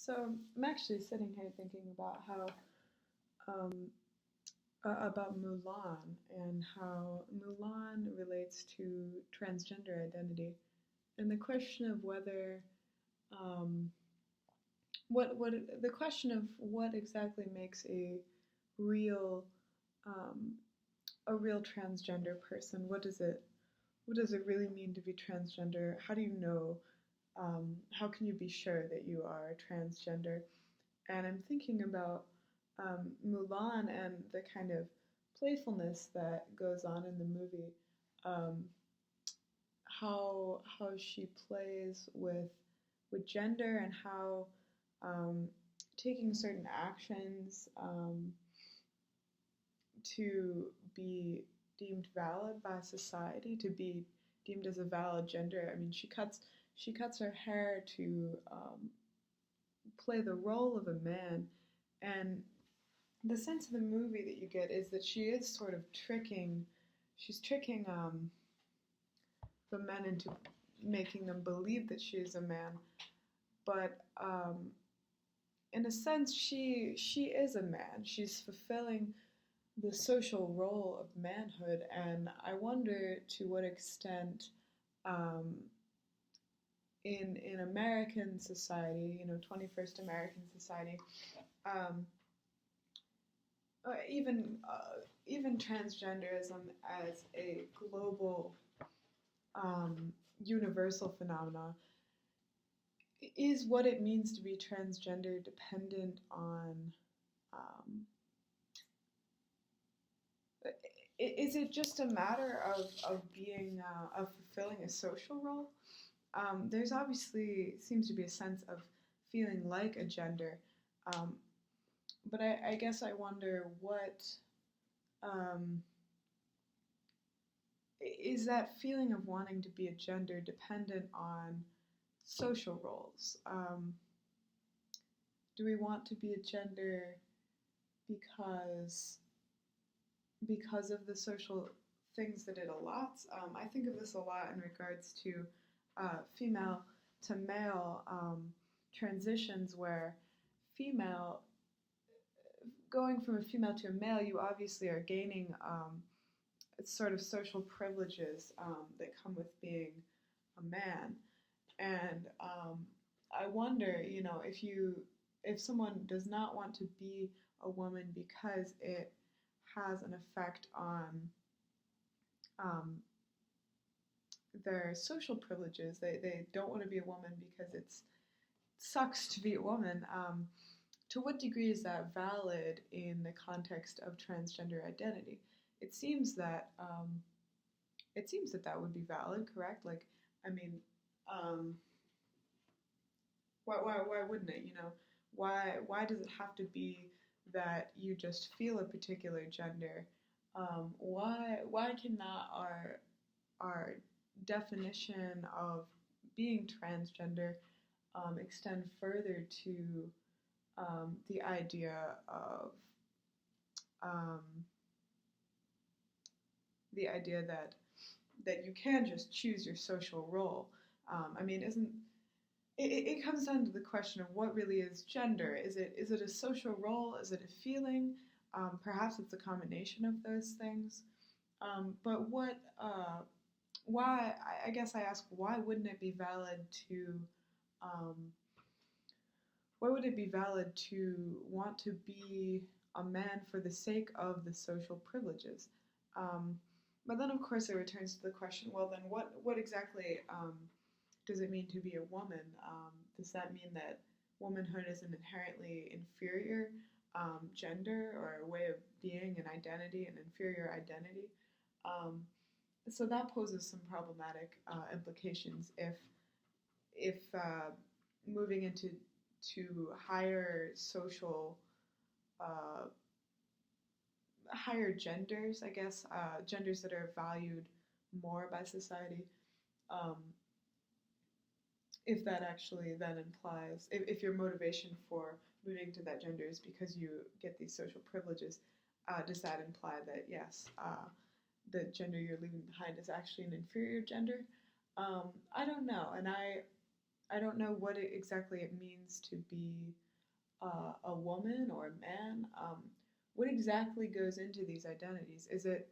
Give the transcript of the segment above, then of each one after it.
So I'm actually sitting here thinking about how um, about Mulan and how Mulan relates to transgender identity, and the question of whether um, what the question of what exactly makes real um, a real transgender person. What does it really mean to be transgender? How do you know? How can you be sure that you are transgender? And I'm thinking about Mulan and the kind of playfulness that goes on in the movie. Um, how she plays with gender and how taking certain actions to be deemed valid by society, to be deemed as a valid gender. I mean, she cuts her hair to play the role of a man, and the sense of the movie that you get is that she is sort of tricking the men into making them believe that she is a man, but in a sense she is a man. She's fulfilling the social role of manhood, and I wonder to what extent um, in American society, 21st American society, um, even transgenderism as a global um, universal phenomena, is what it means to be transgender dependent on um, is it just a matter of being of fulfilling a social role? There's obviously seems to be a sense of feeling like a gender, um, but I guess I wonder what um, is that feeling of wanting to be a gender dependent on social roles? Do we want to be a gender because because of the social things that it allots? I think of this a lot in regards to female to male transitions, where female going from a female to a male, you obviously are gaining sort of social privileges that come with being a man. And I wonder, if someone does not want to be a woman because it has an effect on um, their social privileges. They don't want to be a woman because it sucks to be a woman. To what degree is that valid in the context of transgender identity? It seems that that would be valid, correct? Like, I mean, um, why wouldn't it? Why does it have to be that you just feel a particular gender? Why cannot our definition of being transgender extend further to the idea of um, that you can just choose your social role? I mean, isn't it comes down to the question of what really is gender? Is it a social role? Is it a feeling? Perhaps it's a combination of those things. But why? I guess I ask, why wouldn't it be valid to um, why would it be valid to want to be a man for the sake of the social privileges? Um, but then, of course, it returns to the question: well, then, what exactly does it mean to be a woman? Does that mean that womanhood is an inherently inferior gender, or a way of being, an identity, an inferior identity? Um, so that poses some problematic implications if moving into higher social, uh, higher genders, I guess, genders that are valued more by society. Um, if that actually then implies, if your motivation for moving to that gender is because you get these social privileges, does that imply that yes, the gender you're leaving behind is actually an inferior gender? I don't know, and I don't know what exactly it means to be a woman or a man. What exactly goes into these identities? Is it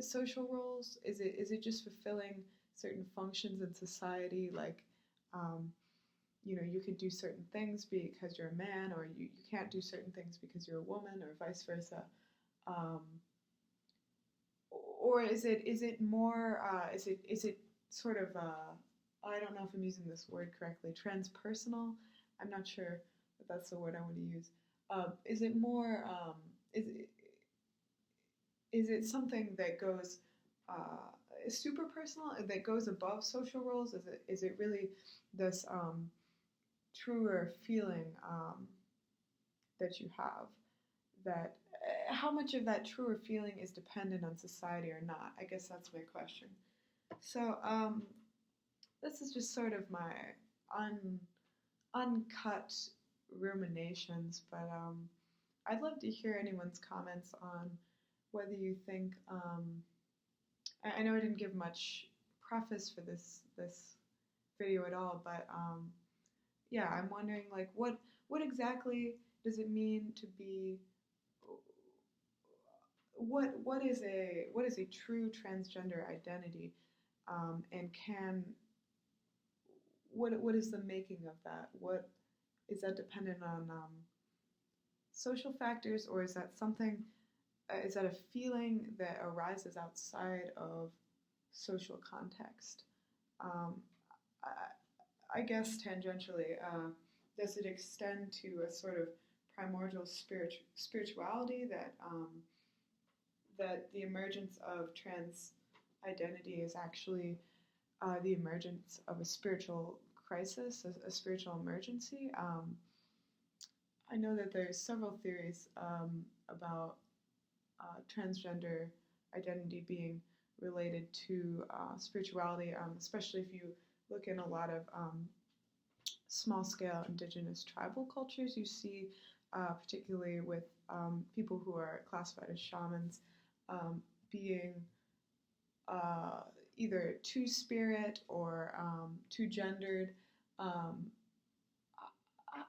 social roles? Is it just fulfilling certain functions in society, like um, you can do certain things because you're a man, or you can't do certain things because you're a woman, or vice versa. Um, or is it more is it sort of I don't know if I'm using this word correctly, transpersonal. I'm not sure if that's the word I want to use. Is it more is it something that goes super personal, that goes above social roles? Is it really this truer feeling that you have, that how much of that truer feeling is dependent on society or not? I guess that's my question. So this is just sort of my un, uncut ruminations, but I'd love to hear anyone's comments on whether you think. I know I didn't give much preface for this video at all, but yeah, I'm wondering, like, what exactly does it mean to be, what is a true transgender identity, and what is the making of that? What is that dependent on social factors, or is that something? Is that a feeling that arises outside of social context? Um, I guess tangentially, does it extend to a sort of primordial spirituality that the emergence of trans identity is actually the emergence of a spiritual crisis, a spiritual emergency? I know that there's several theories about transgender identity being related to spirituality, especially if you look in a lot of small-scale indigenous tribal cultures. You see, particularly with people who are classified as shamans, being uh, either two-spirit or two-gendered. Um,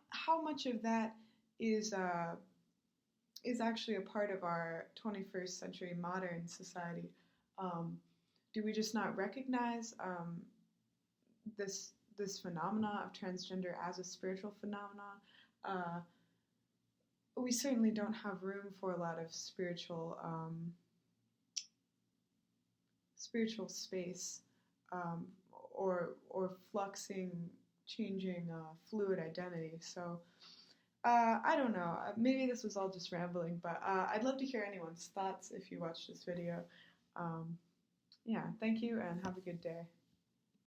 how much of that is is actually a part of our 21st century modern society? Um, do we just not recognize this phenomena of transgender as a spiritual phenomena? Uh, we certainly don't have room for a lot of spiritual space, or fluxing, changing, fluid identity. So I don't know. Maybe this was all just rambling, but I'd love to hear anyone's thoughts if you watch this video. Um, yeah, thank you and have a good day.